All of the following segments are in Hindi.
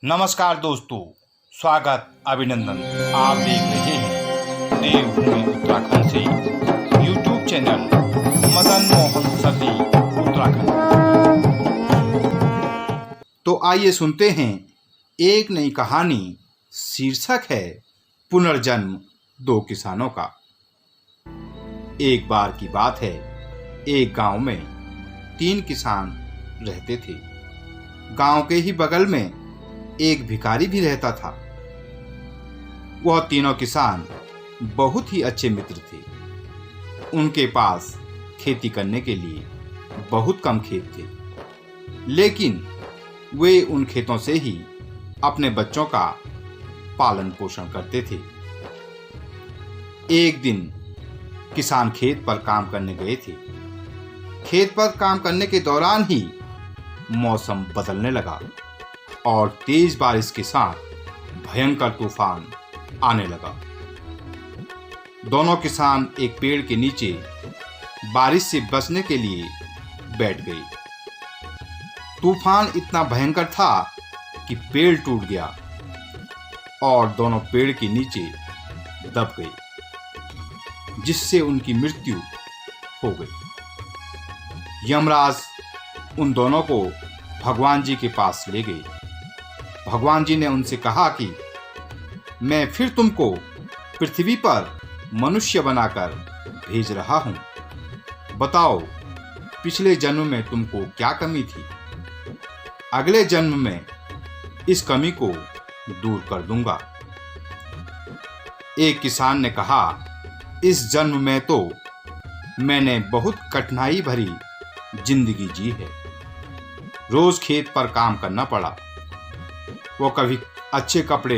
नमस्कार दोस्तों, स्वागत अभिनंदन। आप देख रहे हैं देवभूमि उत्तराखंड से यूट्यूब चैनल मदन मोहन सती उत्तराखंड। तो आइए सुनते हैं एक नई कहानी। शीर्षक है पुनर्जन्म दो किसानों का। एक बार की बात है, एक गांव में 3 किसान रहते थे। गांव के ही बगल में एक भिखारी भी रहता था। वह तीनों किसान बहुत ही अच्छे मित्र थे। उनके पास खेती करने के लिए बहुत कम खेत थे, लेकिन वे उन खेतों से ही अपने बच्चों का पालन पोषण करते थे। एक दिन किसान खेत पर काम करने गए थे। खेत पर काम करने के दौरान ही मौसम बदलने लगा और तेज बारिश के साथ भयंकर तूफान आने लगा। दोनों किसान एक पेड़ के नीचे बारिश से बचने के लिए बैठ गए। तूफान इतना भयंकर था कि पेड़ टूट गया और दोनों पेड़ के नीचे दब गए, जिससे उनकी मृत्यु हो गई। यमराज उन दोनों को भगवान जी के पास ले गए। भगवान जी ने उनसे कहा कि मैं फिर तुमको पृथ्वी पर मनुष्य बनाकर भेज रहा हूं। बताओ, पिछले जन्म में तुमको क्या कमी थी? अगले जन्म में इस कमी को दूर कर दूंगा। एक किसान ने कहा, इस जन्म में तो मैंने बहुत कठिनाई भरी जिंदगी जी है। रोज खेत पर काम करना पड़ा। वो कभी अच्छे कपड़े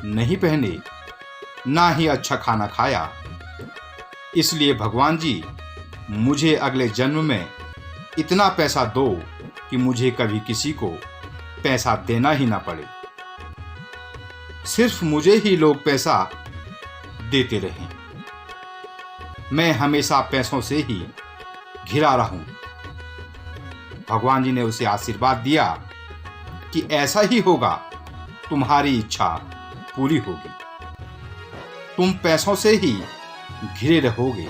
नहीं पहने, ना ही अच्छा खाना खाया। इसलिए भगवान जी, मुझे अगले जन्म में इतना पैसा दो कि मुझे कभी किसी को पैसा देना ही ना पड़े। सिर्फ मुझे ही लोग पैसा देते रहें। मैं हमेशा पैसों से ही घिरा रहूं। भगवान जी ने उसे आशीर्वाद दिया कि ऐसा ही होगा, तुम्हारी इच्छा पूरी होगी। तुम पैसों से ही घिरे रहोगे।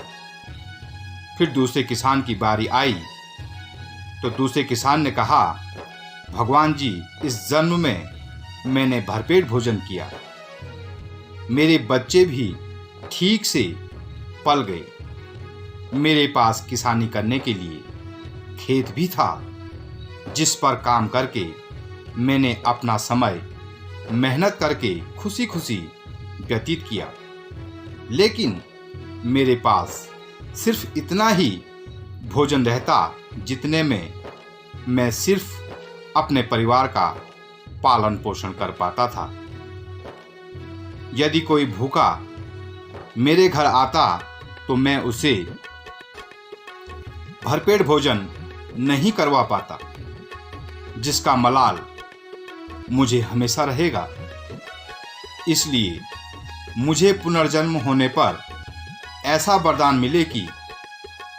फिर दूसरे किसान की बारी आई तो दूसरे किसान ने कहा, भगवान जी, इस जन्म में मैंने भरपेट भोजन किया। मेरे बच्चे भी ठीक से पल गए। मेरे पास किसानी करने के लिए खेत भी था, जिस पर काम करके मैंने अपना समय मेहनत करके खुशी खुशी व्यतीत किया। लेकिन मेरे पास सिर्फ इतना ही भोजन रहता जितने में मैं सिर्फ अपने परिवार का पालन पोषण कर पाता था। यदि कोई भूखा मेरे घर आता तो मैं उसे भरपेट भोजन नहीं करवा पाता, जिसका मलाल मुझे हमेशा रहेगा। इसलिए मुझे पुनर्जन्म होने पर ऐसा वरदान मिले कि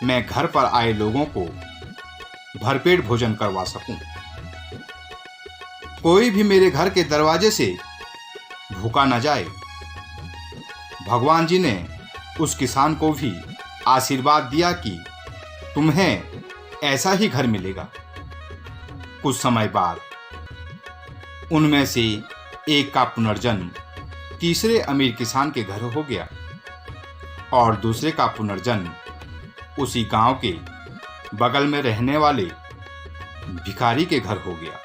मैं घर पर आए लोगों को भरपेट भोजन करवा सकूं। कोई भी मेरे घर के दरवाजे से भूखा न जाए। भगवान जी ने उस किसान को भी आशीर्वाद दिया कि तुम्हें ऐसा ही घर मिलेगा। कुछ समय बाद उनमें से एक का पुनर्जन्म तीसरे अमीर किसान के घर हो गया और दूसरे का पुनर्जन्म उसी गांव के बगल में रहने वाले भिखारी के घर हो गया।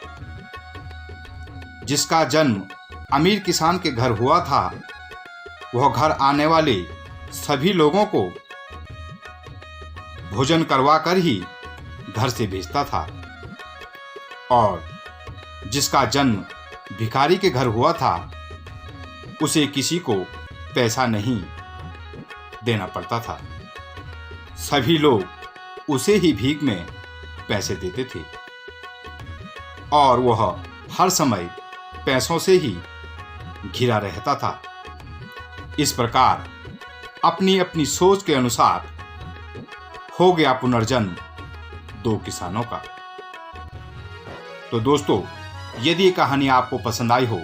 जिसका जन्म अमीर किसान के घर हुआ था, वह घर आने वाले सभी लोगों को भोजन करवाकर ही घर से भेजता था, और जिसका जन्म भिखारी के घर हुआ था, उसे किसी को पैसा नहीं देना पड़ता था। सभी लोग उसे ही भीख में पैसे देते थे और वह हर समय पैसों से ही घिरा रहता था। इस प्रकार अपनी अपनी सोच के अनुसार हो गया पुनर्जन्म 2 किसानों का। तो दोस्तों, यदि ये कहानी आपको पसंद आई हो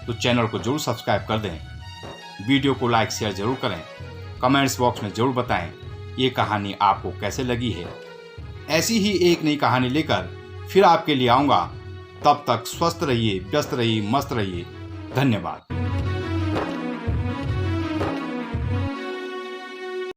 तो चैनल को जरूर सब्सक्राइब कर दें, वीडियो को लाइक शेयर जरूर करें, कमेंट्स बॉक्स में जरूर बताएं ये कहानी आपको कैसे लगी है। ऐसी ही एक नई कहानी लेकर फिर आपके लिए आऊँगा। तब तक स्वस्थ रहिए, व्यस्त रहिए, मस्त रहिए। धन्यवाद।